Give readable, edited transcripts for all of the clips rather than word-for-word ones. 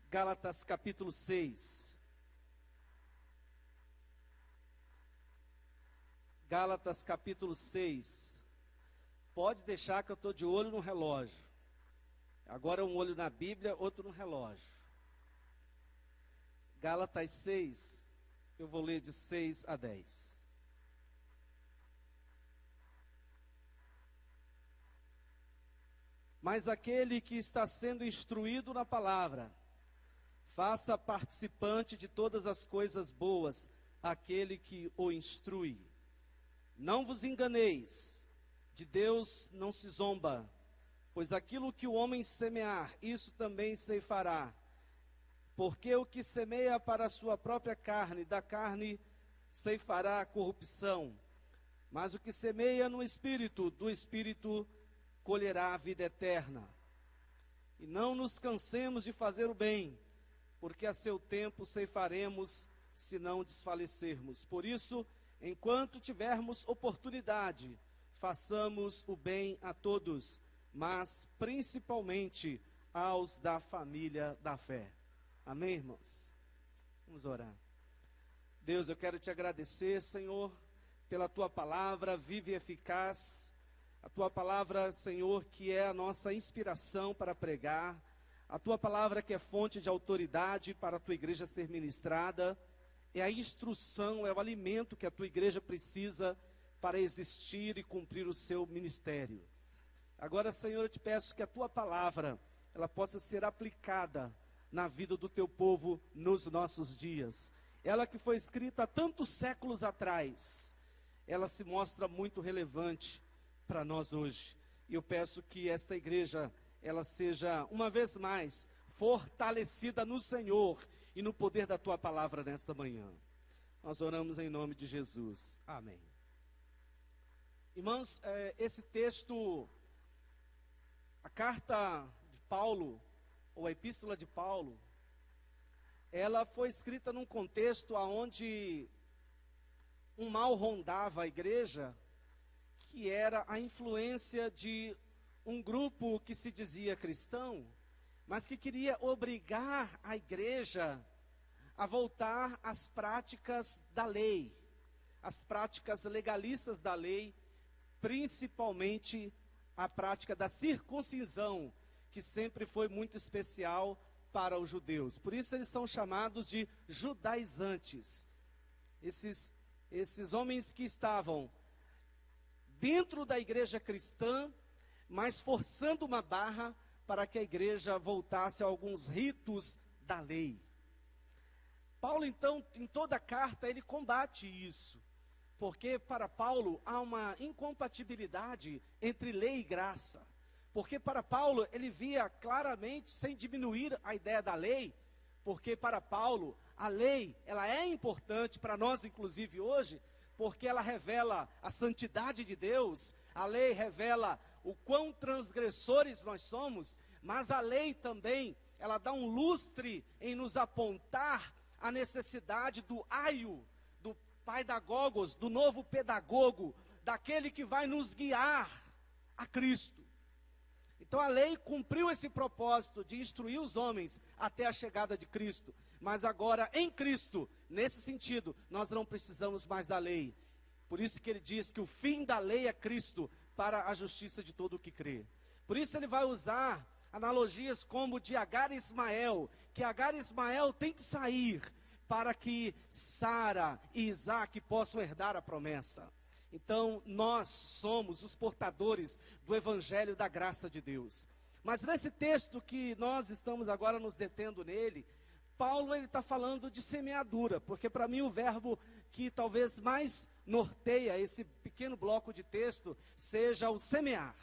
Gálatas capítulo 6. Gálatas capítulo 6. Pode deixar que eu estou de olho no relógio. Agora um olho na Bíblia, outro no relógio. Gálatas 6, eu vou ler de 6 a 10. Mas aquele que está sendo instruído na palavra, faça participante de todas as coisas boas aquele que o instrui. Não vos enganeis, de Deus não se zomba, pois aquilo que o homem semear, isso também ceifará. Porque o que semeia para a sua própria carne, da carne ceifará a corrupção. Mas o que semeia no Espírito, do Espírito colherá a vida eterna. E não nos cansemos de fazer o bem, porque a seu tempo ceifaremos, se não desfalecermos. Por isso, enquanto tivermos oportunidade, façamos o bem a todos, mas principalmente aos da família da fé. Amém, irmãos? Vamos orar. Deus, eu quero te agradecer, Senhor, pela tua palavra viva e eficaz. A tua palavra, Senhor, que é a nossa inspiração para pregar. A tua palavra que é fonte de autoridade para a tua igreja ser ministrada. É a instrução, é o alimento que a tua igreja precisa para existir e cumprir o seu ministério. Agora, Senhor, eu te peço que a tua palavra, ela possa ser aplicada na vida do teu povo nos nossos dias. Ela que foi escrita há tantos séculos atrás, ela se mostra muito relevante para nós hoje. E eu peço que esta igreja, ela seja, uma vez mais, fortalecida no Senhor e no poder da tua palavra nesta manhã. Nós oramos em nome de Jesus. Amém. Irmãos, esse texto, a carta de Paulo, ou a epístola de Paulo, ela foi escrita num contexto onde um mal rondava a igreja, que era a influência de um grupo que se dizia cristão, mas que queria obrigar a igreja a voltar às práticas da lei, às práticas legalistas da lei, principalmente a prática da circuncisão, que sempre foi muito especial para os judeus. Por isso eles são chamados de judaizantes. Esses homens que estavam dentro da igreja cristã, mas forçando uma barra para que a igreja voltasse a alguns ritos da lei. Paulo, então, em toda a carta, ele combate isso, porque para Paulo há uma incompatibilidade entre lei e graça. Porque para Paulo, ele via claramente, sem diminuir a ideia da lei, porque para Paulo, a lei, ela é importante para nós, inclusive hoje, porque ela revela a santidade de Deus, a lei revela o quão transgressores nós somos, mas a lei também, ela dá um lustre em nos apontar a necessidade do aio, do paidagogos, do novo pedagogo, daquele que vai nos guiar a Cristo. Então a lei cumpriu esse propósito de instruir os homens até a chegada de Cristo. Mas agora em Cristo, nesse sentido, nós não precisamos mais da lei. Por isso que ele diz que o fim da lei é Cristo, para a justiça de todo o que crê. Por isso ele vai usar analogias como de Agar e Ismael, que Agar e Ismael tem que sair para que Sara e Isaac possam herdar a promessa. Então, nós somos os portadores do evangelho da graça de Deus. Mas nesse texto que nós estamos agora nos detendo nele, Paulo está falando de semeadura, porque para mim o verbo que talvez mais norteia esse pequeno bloco de texto seja o semear.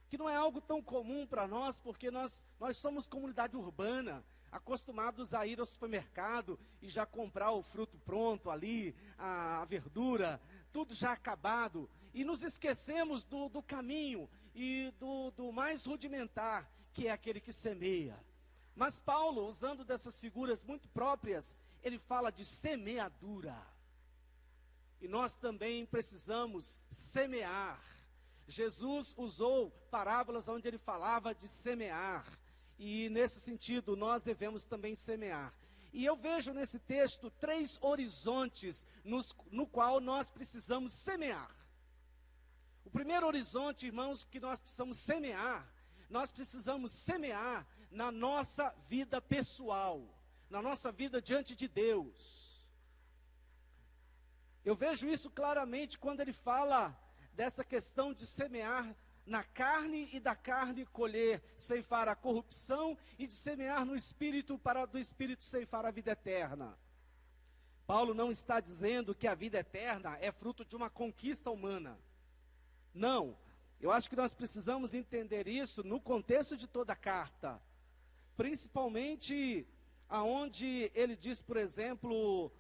Que não é algo tão comum para nós, porque nós somos comunidade urbana, acostumados a ir ao supermercado e já comprar o fruto pronto ali, a verdura, tudo já acabado, e nos esquecemos do caminho e do mais rudimentar, que é aquele que semeia. Mas Paulo, usando dessas figuras muito próprias, ele fala de semeadura. E nós também precisamos semear. Jesus usou parábolas onde ele falava de semear. E nesse sentido, nós devemos também semear. E eu vejo nesse texto 3 horizontes no qual nós precisamos semear. O primeiro horizonte, irmãos, que nós precisamos semear na nossa vida pessoal, na nossa vida diante de Deus. Eu vejo isso claramente quando ele fala dessa questão de semear na carne e da carne colher, ceifar a corrupção, e de semear no Espírito para do Espírito ceifar a vida eterna. Paulo não está dizendo que a vida eterna é fruto de uma conquista humana. Não, eu acho que nós precisamos entender isso no contexto de toda a carta. Principalmente aonde ele diz, por exemplo,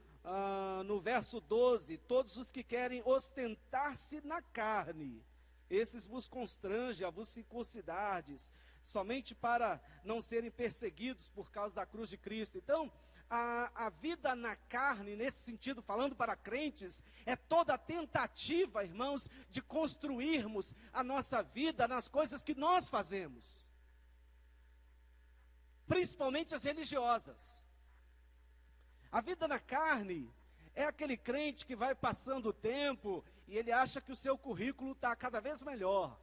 no verso 12, todos os que querem ostentar-se na carne, esses vos constrange a vos circuncidardes, somente para não serem perseguidos por causa da cruz de Cristo. Então, a vida na carne, nesse sentido, falando para crentes, é toda a tentativa, irmãos, de construirmos a nossa vida nas coisas que nós fazemos, principalmente as religiosas. A vida na carne é aquele crente que vai passando o tempo e ele acha que o seu currículo está cada vez melhor.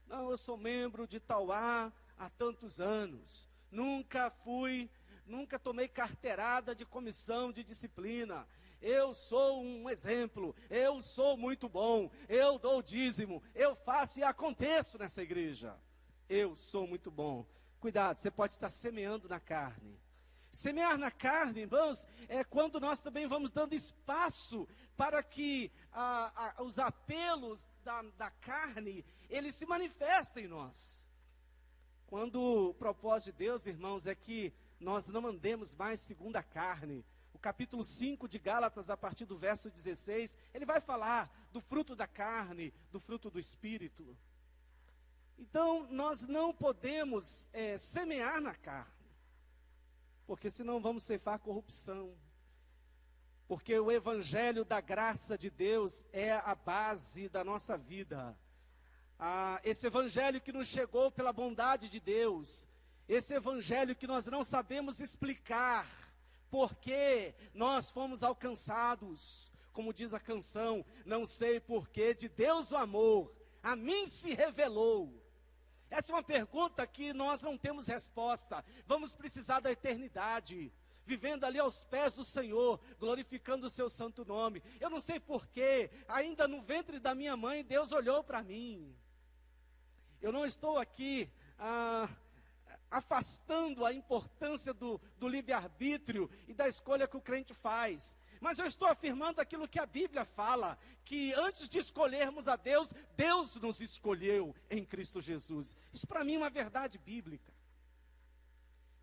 Não, eu sou membro de Tauá há tantos anos, nunca tomei carteirada de comissão de disciplina, eu sou um exemplo, eu sou muito bom, eu dou o dízimo, eu faço e aconteço nessa igreja, eu sou muito bom. Cuidado, você pode estar semeando na carne. Semear na carne, irmãos, é quando nós também vamos dando espaço para que os apelos da carne, eles se manifestem em nós. Quando o propósito de Deus, irmãos, é que nós não andemos mais segundo a carne. O capítulo 5 de Gálatas, a partir do verso 16, ele vai falar do fruto da carne, do fruto do Espírito. Então, nós não podemos semear na carne, porque senão vamos ceifar corrupção. Porque o evangelho da graça de Deus é a base da nossa vida. Esse evangelho que nos chegou pela bondade de Deus, esse evangelho que nós não sabemos explicar, porque nós fomos alcançados, como diz a canção, não sei porquê, de Deus o amor, a mim se revelou. Essa é uma pergunta que nós não temos resposta. Vamos precisar da eternidade, vivendo ali aos pés do Senhor, glorificando o seu santo nome. Eu não sei porquê, ainda no ventre da minha mãe, Deus olhou para mim. Eu não estou aqui afastando a importância do livre-arbítrio e da escolha que o crente faz. Mas eu estou afirmando aquilo que a Bíblia fala, que antes de escolhermos a Deus, Deus nos escolheu em Cristo Jesus. Isso para mim é uma verdade bíblica.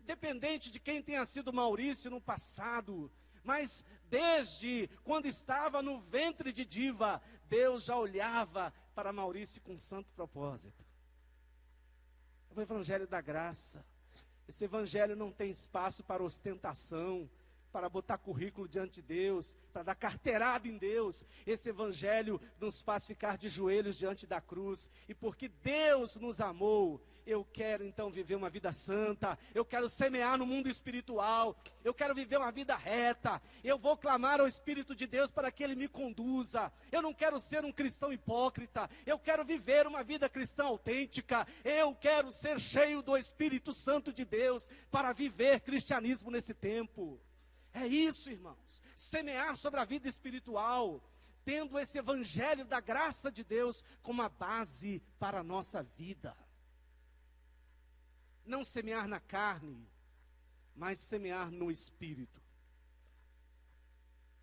Independente de quem tenha sido Maurício no passado, mas desde quando estava no ventre de Diva, Deus já olhava para Maurício com santo propósito. É o evangelho da graça. Esse evangelho não tem espaço para ostentação, para botar currículo diante de Deus, para dar carteirada em Deus. Esse evangelho nos faz ficar de joelhos diante da cruz. E porque Deus nos amou, eu quero então viver uma vida santa, eu quero semear no mundo espiritual, eu quero viver uma vida reta, eu vou clamar ao Espírito de Deus para que Ele me conduza. Eu não quero ser um cristão hipócrita, eu quero viver uma vida cristã autêntica, eu quero ser cheio do Espírito Santo de Deus para viver cristianismo nesse tempo. É isso, irmãos, semear sobre a vida espiritual, tendo esse evangelho da graça de Deus como a base para a nossa vida. Não semear na carne, mas semear no Espírito.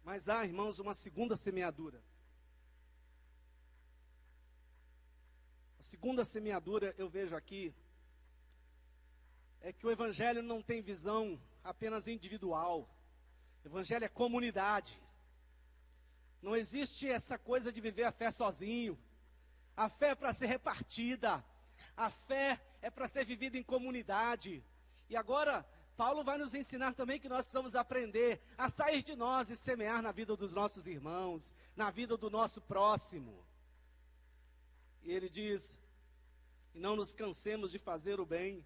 Mas há, irmãos, uma segunda semeadura. A segunda semeadura, eu vejo aqui, é que o evangelho não tem visão apenas individual. O evangelho é comunidade. Não existe essa coisa de viver a fé sozinho. A fé é para ser repartida. A fé é para ser vivida em comunidade. E agora, Paulo vai nos ensinar também que nós precisamos aprender a sair de nós e semear na vida dos nossos irmãos, na vida do nosso próximo. E ele diz, e não nos cansemos de fazer o bem,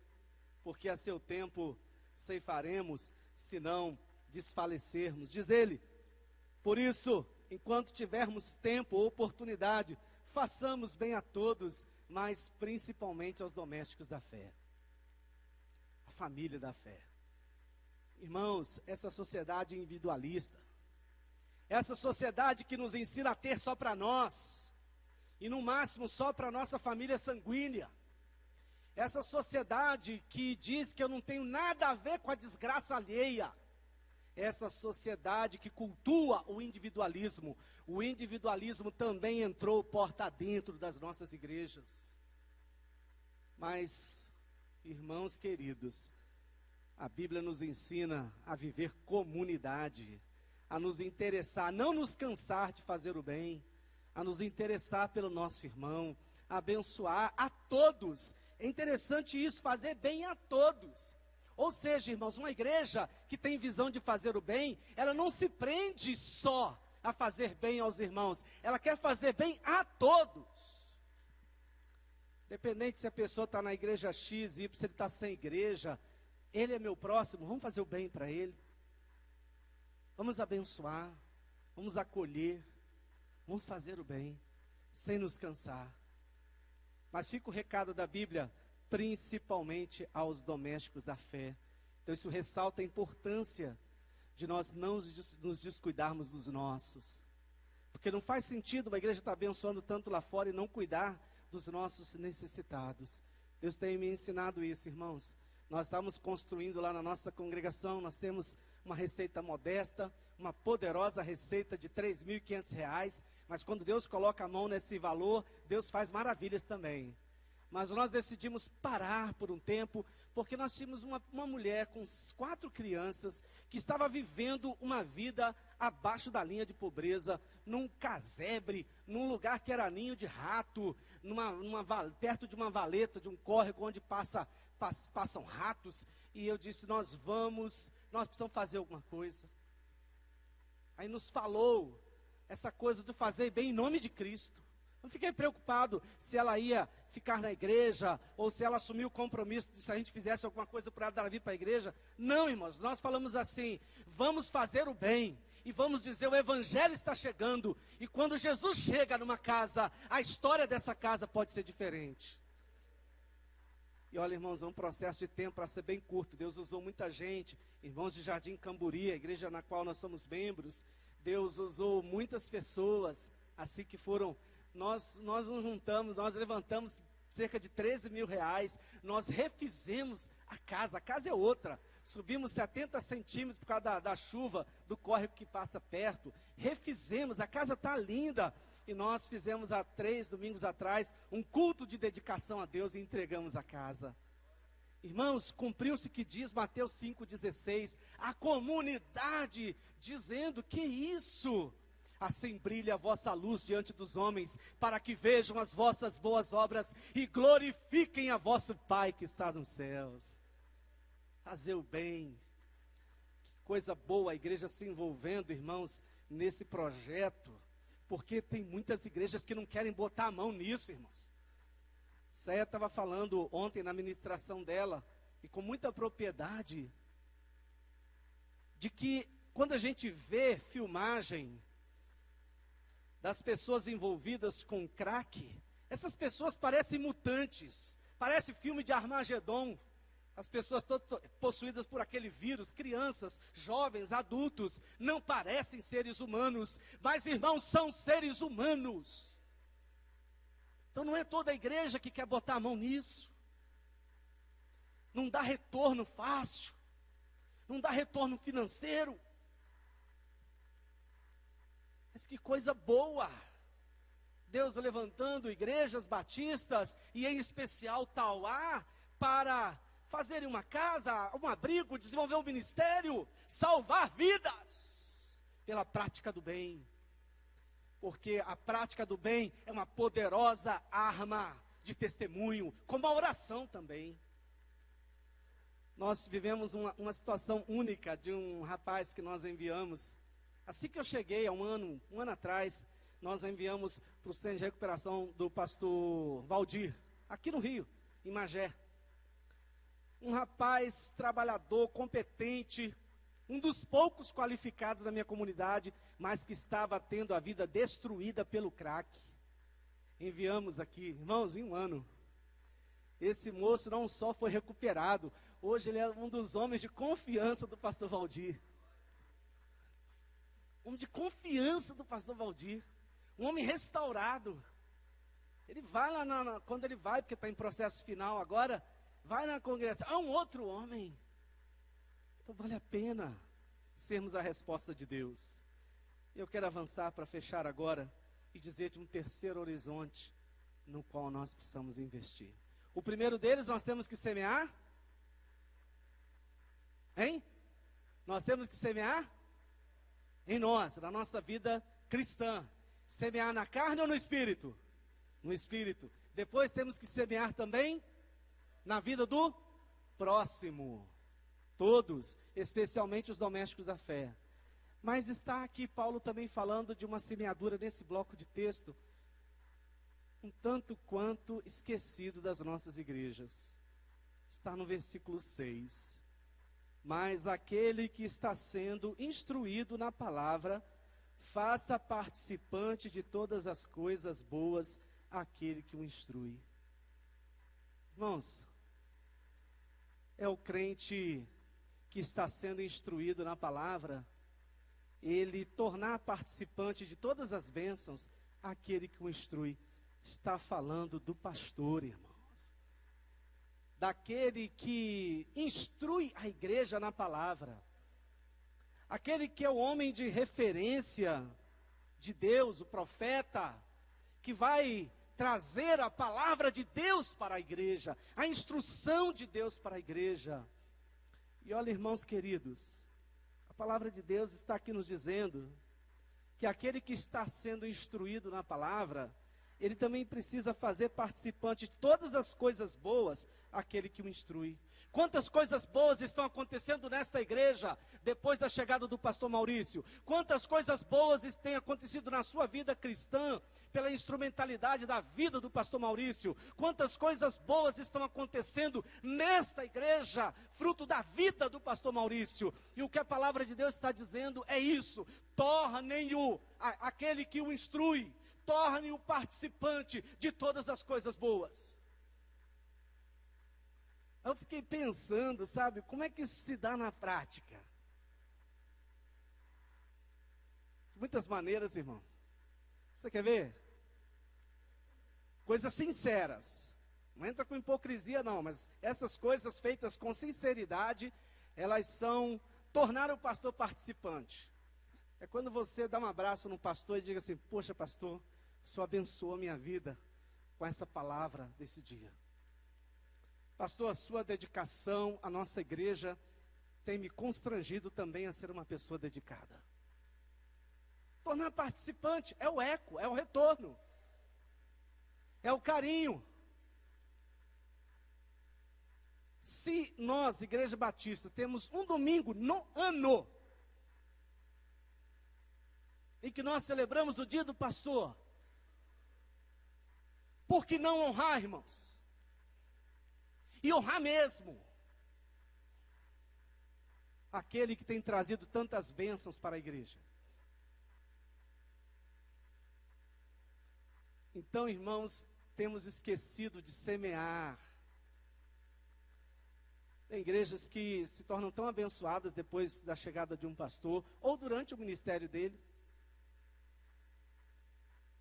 porque a seu tempo ceifaremos, se não desfalecermos. Diz ele: por isso, enquanto tivermos tempo ou oportunidade, façamos bem a todos, mas principalmente aos domésticos da fé, a família da fé. Irmãos, essa sociedade individualista, essa sociedade que nos ensina a ter só para nós, e no máximo só para a nossa família sanguínea, essa sociedade que diz que eu não tenho nada a ver com a desgraça alheia, essa sociedade que cultua o individualismo também entrou porta dentro das nossas igrejas. Mas, irmãos queridos, a Bíblia nos ensina a viver comunidade, a nos interessar, a não nos cansar de fazer o bem, a nos interessar pelo nosso irmão, a abençoar a todos. É interessante isso, fazer bem a todos. Ou seja, irmãos, uma igreja que tem visão de fazer o bem, ela não se prende só a fazer bem aos irmãos, ela quer fazer bem a todos. Independente se a pessoa está na igreja X, Y, se ele está sem igreja, ele é meu próximo, vamos fazer o bem para ele. Vamos abençoar, vamos acolher, vamos fazer o bem, sem nos cansar. Mas fica o recado da Bíblia, principalmente aos domésticos da fé. Então isso ressalta a importância de nós não nos descuidarmos dos nossos. Porque não faz sentido uma igreja estar abençoando tanto lá fora e não cuidar dos nossos necessitados. Deus tem me ensinado isso, irmãos. Nós estamos construindo lá na nossa congregação, nós temos uma receita modesta, uma poderosa receita de R$3.500, mas quando Deus coloca a mão nesse valor, Deus faz maravilhas também. Mas nós decidimos parar por um tempo, porque nós tínhamos uma mulher com 4 crianças, que estava vivendo uma vida abaixo da linha de pobreza, num casebre, num lugar que era ninho de rato, perto de uma valeta, de um córrego onde passam ratos. E eu disse, nós precisamos fazer alguma coisa. Aí nos falou essa coisa de fazer bem em nome de Cristo. Não fiquei preocupado se ela ia ficar na igreja, ou se ela assumiu o compromisso de se a gente fizesse alguma coisa por ela vir para a igreja. Não, irmãos, nós falamos assim, vamos fazer o bem, e vamos dizer, o evangelho está chegando, e quando Jesus chega numa casa, a história dessa casa pode ser diferente. E olha, irmãos, é um processo de tempo para ser bem curto. Deus usou muita gente, irmãos de Jardim Camburi, a igreja na qual nós somos membros. Deus usou muitas pessoas, assim que foram. Nós nos juntamos, nós levantamos cerca de R$13.000, nós refizemos a casa é outra, subimos 70 centímetros por causa da chuva, do córrego que passa perto, refizemos, a casa está linda, e nós fizemos há 3 domingos atrás, um culto de dedicação a Deus e entregamos a casa. Irmãos, cumpriu-se o que diz Mateus 5,16, a comunidade dizendo, que isso? Assim brilha a vossa luz diante dos homens, para que vejam as vossas boas obras e glorifiquem a vosso Pai que está nos céus. Fazer o bem, que coisa boa a igreja se envolvendo, irmãos, nesse projeto, porque tem muitas igrejas que não querem botar a mão nisso, irmãos. Céia estava falando ontem na ministração dela, e com muita propriedade, de que quando a gente vê filmagem das pessoas envolvidas com crack, essas pessoas parecem mutantes, parece filme de Armagedon, as pessoas todas possuídas por aquele vírus, crianças, jovens, adultos, não parecem seres humanos, mas irmãos, são seres humanos. Então não é toda a igreja que quer botar a mão nisso, não dá retorno fácil, não dá retorno financeiro, mas que coisa boa, Deus levantando igrejas batistas, e em especial Tauá, para fazerem uma casa, um abrigo, desenvolver um ministério, salvar vidas, pela prática do bem, porque a prática do bem é uma poderosa arma de testemunho, como a oração também. Nós vivemos uma situação única de um rapaz que nós enviamos. Assim que eu cheguei, há um ano atrás, nós enviamos para o centro de recuperação do pastor Valdir, aqui no Rio, em Magé. um rapaz trabalhador, competente, um dos poucos qualificados na minha comunidade, mas que estava tendo a vida destruída pelo crack. Enviamos aqui, irmãos, em um ano. Esse moço não só foi recuperado, hoje ele é um dos homens de confiança do pastor Valdir. Homem de confiança do pastor Valdir. Um homem restaurado. Ele vai lá, quando ele vai, porque está em processo final agora, vai na congregação. Há um outro homem. Então vale a pena sermos a resposta de Deus. Eu quero avançar para fechar agora e dizer de um terceiro horizonte no qual nós precisamos investir. O primeiro deles, nós temos que semear. Hein? Nós temos que semear em nós, na nossa vida cristã. Semear na carne ou no espírito? No espírito. Depois temos que semear também na vida do próximo. Todos, especialmente os domésticos da fé. Mas está aqui Paulo também falando de uma semeadura nesse bloco de texto, um tanto quanto esquecido das nossas igrejas. Está no versículo 6. Mas aquele que está sendo instruído na palavra, faça participante de todas as coisas boas aquele que o instrui. Irmãos, é o crente que está sendo instruído na palavra, ele tornar participante de todas as bênçãos aquele que o instrui. Está falando do pastor, irmãos. Daquele que instrui a igreja na palavra. Aquele que é o homem de referência de Deus, o profeta, que vai trazer a palavra de Deus para a igreja, a instrução de Deus para a igreja. E olha, irmãos queridos, a palavra de Deus está aqui nos dizendo que aquele que está sendo instruído na palavra, ele também precisa fazer participante de todas as coisas boas aquele que o instrui. Quantas coisas boas estão acontecendo nesta igreja depois da chegada do pastor Maurício? Quantas coisas boas têm acontecido na sua vida cristã pela instrumentalidade da vida do pastor Maurício? Quantas coisas boas estão acontecendo nesta igreja, fruto da vida do pastor Maurício? E o que a palavra de Deus está dizendo é isso: tornem-o, aquele que o instrui, torne-o participante de todas as coisas boas. Eu fiquei pensando, sabe, como é que isso se dá na prática? De muitas maneiras, irmãos. Você quer ver? Coisas sinceras. Não entra com hipocrisia, não, mas essas coisas feitas com sinceridade, elas são tornar o pastor participante. É quando você dá um abraço no pastor e diga assim: poxa, pastor, o Senhor abençoou a minha vida com essa palavra desse dia. Pastor, a sua dedicação à nossa igreja tem me constrangido também a ser uma pessoa dedicada. Tornar participante é o eco, é o retorno, é o carinho. Se nós, Igreja Batista, temos um domingo no ano em que nós celebramos o dia do pastor, por que não honrar, irmãos? E honrar mesmo aquele que tem trazido tantas bênçãos para a igreja. Então, irmãos, temos esquecido de semear. Tem igrejas que se tornam tão abençoadas depois da chegada de um pastor, ou durante o ministério dele,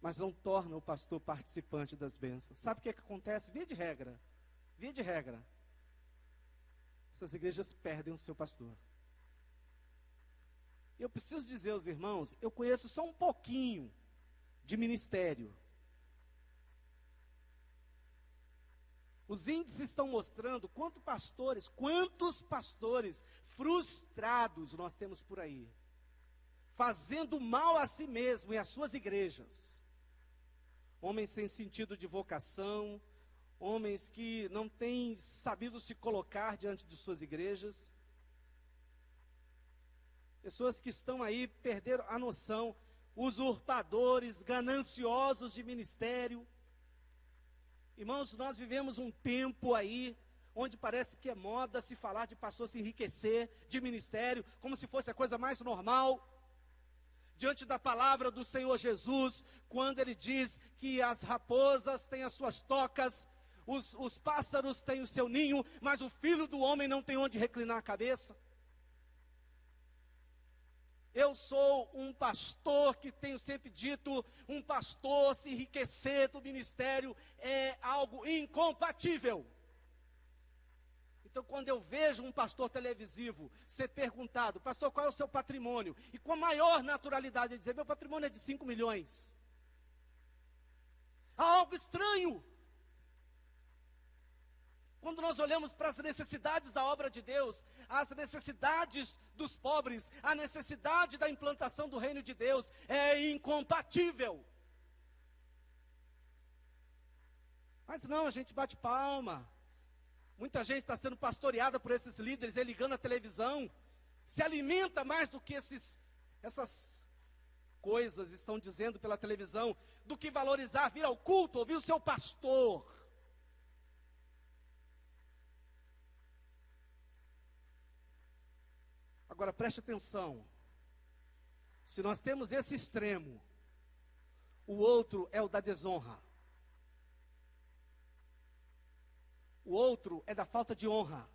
mas não tornam o pastor participante das bênçãos. Sabe o que acontece? Via de regra, essas igrejas perdem o seu pastor. Eu preciso dizer aos irmãos, eu conheço só um pouquinho de ministério. Os índices estão mostrando quantos pastores frustrados nós temos por aí, fazendo mal a si mesmo e às suas igrejas. Homens sem sentido de vocação, homens que não têm sabido se colocar diante de suas igrejas, pessoas que estão aí, perderam a noção, usurpadores, gananciosos de ministério. Irmãos, nós vivemos um tempo aí, onde parece que é moda se falar de pastor se enriquecer, de ministério, como se fosse a coisa mais normal. Diante da palavra do Senhor Jesus, quando Ele diz que as raposas têm as suas tocas, os pássaros têm o seu ninho, mas o Filho do Homem não tem onde reclinar a cabeça. Eu sou um pastor que tenho sempre dito, um pastor se enriquecer do ministério é algo incompatível. Então, quando eu vejo um pastor televisivo ser perguntado, pastor, qual é o seu patrimônio? E com a maior naturalidade ele dizer, meu patrimônio é de 5 milhões. Há algo estranho. Quando nós olhamos para as necessidades da obra de Deus, as necessidades dos pobres, a necessidade da implantação do reino de Deus é incompatível. Mas não, a gente bate palma. Muita gente está sendo pastoreada por esses líderes, ligando a televisão, se alimenta mais do que essas coisas estão dizendo pela televisão, do que valorizar, vir ao culto, ouvir o seu pastor. Agora preste atenção, se nós temos esse extremo, o outro é o da desonra. O outro é da falta de honra,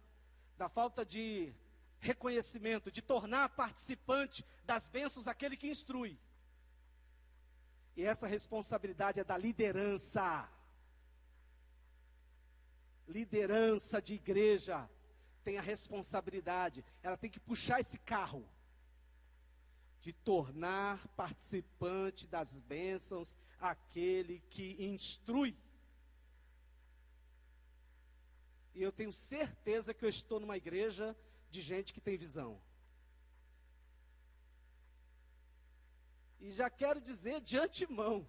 da falta de reconhecimento, de tornar participante das bênçãos aquele que instrui. E essa responsabilidade é da liderança. Liderança de igreja tem a responsabilidade, ela tem que puxar esse carro, de tornar participante das bênçãos aquele que instrui. E eu tenho certeza que eu estou numa igreja de gente que tem visão. E já quero dizer de antemão,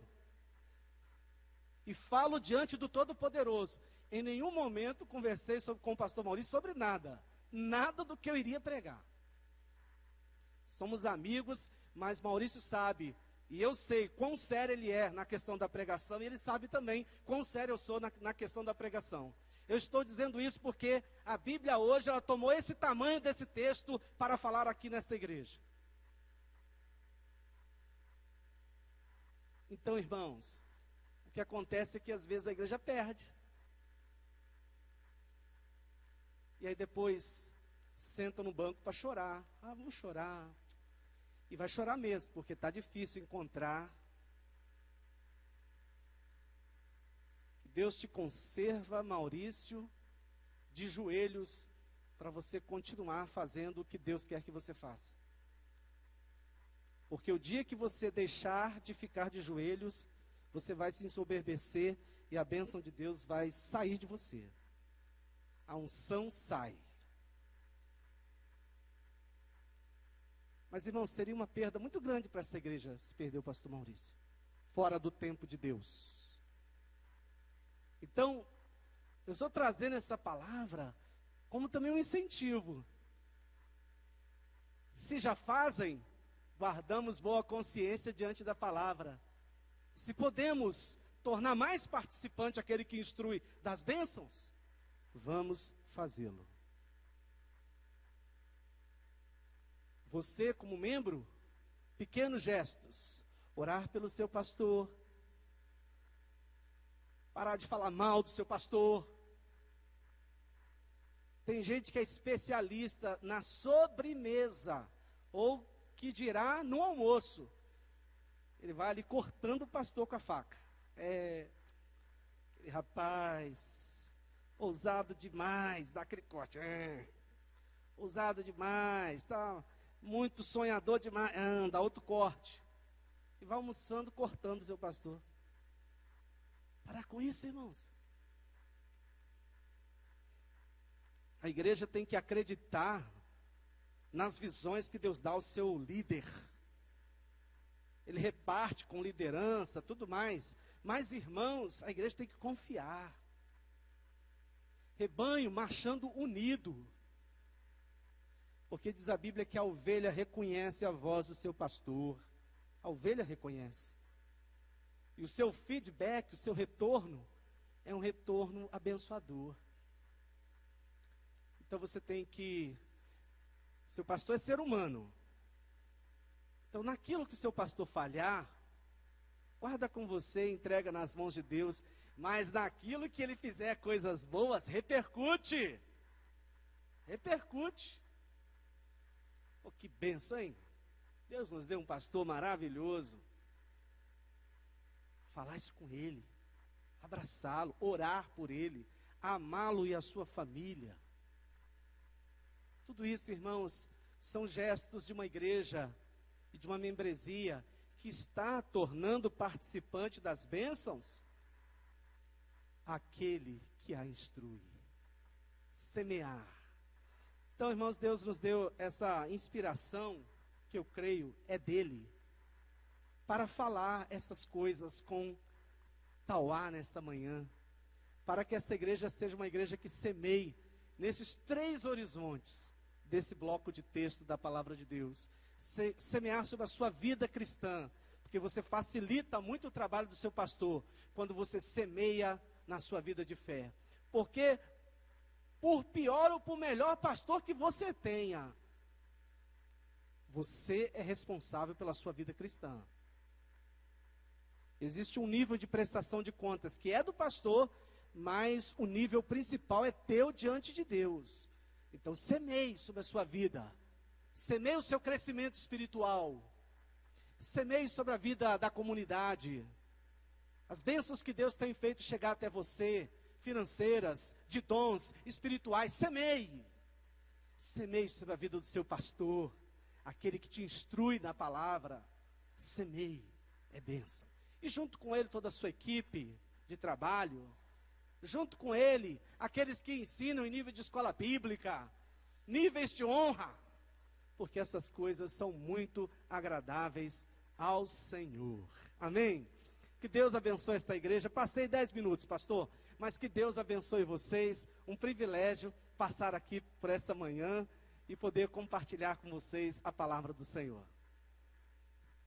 e falo diante do Todo-Poderoso, em nenhum momento conversei com o pastor Maurício sobre nada. Nada do que eu iria pregar. Somos amigos, mas Maurício sabe, e eu sei quão sério ele é na questão da pregação, e ele sabe também quão sério eu sou na questão da pregação. Eu estou dizendo isso porque a Bíblia hoje, ela tomou esse tamanho desse texto para falar aqui nesta igreja. Então, irmãos, o que acontece é que às vezes a igreja perde. E aí depois senta no banco para chorar. Ah, vamos chorar. E vai chorar mesmo, porque está difícil encontrar. Deus te conserva, Maurício, de joelhos, para você continuar fazendo o que Deus quer que você faça. Porque o dia que você deixar de ficar de joelhos, você vai se ensoberbecer e a bênção de Deus vai sair de você. A unção sai. Mas, irmão, seria uma perda muito grande para essa igreja se perder o pastor Maurício, fora do tempo de Deus. Então, eu estou trazendo essa palavra como também um incentivo. Se já fazem, guardamos boa consciência diante da palavra. Se podemos tornar mais participante aquele que instrui das bênçãos, vamos fazê-lo. Você, como membro, pequenos gestos, orar pelo seu pastor, parar de falar mal do seu pastor. Tem gente que é especialista na sobremesa, ou que dirá no almoço. Ele vai ali cortando o pastor com a faca. Rapaz, ousado demais, dá aquele corte. Ousado demais, tá muito sonhador demais, dá outro corte. E vai almoçando, cortando o seu pastor. Parar com isso, irmãos. A igreja tem que acreditar nas visões que Deus dá ao seu líder. Ele reparte com liderança, tudo mais. Mas, irmãos, a igreja tem que confiar. Rebanho marchando unido. Porque diz a Bíblia que a ovelha reconhece a voz do seu pastor. A ovelha reconhece. E o seu feedback, o seu retorno, é um retorno abençoador. Então você tem que... Seu pastor é ser humano. Então naquilo que seu pastor falhar, guarda com você, entrega nas mãos de Deus. Mas naquilo que ele fizer coisas boas, repercute. Repercute. Oh, que bênção, hein? Deus nos deu um pastor maravilhoso. Falar isso com ele, abraçá-lo, orar por ele, amá-lo e a sua família. Tudo isso, irmãos, são gestos de uma igreja e de uma membresia que está tornando participante das bênçãos aquele que a instrui. Semear. Então, irmãos, Deus nos deu essa inspiração, que eu creio é dele, para falar essas coisas com Tauá nesta manhã, para que esta igreja seja uma igreja que semeie nesses 3 horizontes desse bloco de texto da palavra de Deus. Semear sobre a sua vida cristã, porque você facilita muito o trabalho do seu pastor quando você semeia na sua vida de fé. Porque por pior ou por melhor pastor que você tenha, você é responsável pela sua vida cristã. Existe um nível de prestação de contas que é do pastor, mas o nível principal é teu diante de Deus. Então semeie sobre a sua vida, semeie o seu crescimento espiritual, semeie sobre a vida da comunidade, as bênçãos que Deus tem feito chegar até você, financeiras, de dons espirituais, semeie. Semeie sobre a vida do seu pastor, aquele que te instrui na palavra, semeie, é bênção. E junto com ele toda a sua equipe de trabalho, junto com ele, aqueles que ensinam em nível de escola bíblica, níveis de honra, porque essas coisas são muito agradáveis ao Senhor. Amém? Que Deus abençoe esta igreja. Passei 10 minutos, pastor, mas que Deus abençoe vocês. Um privilégio passar aqui por esta manhã e poder compartilhar com vocês a palavra do Senhor.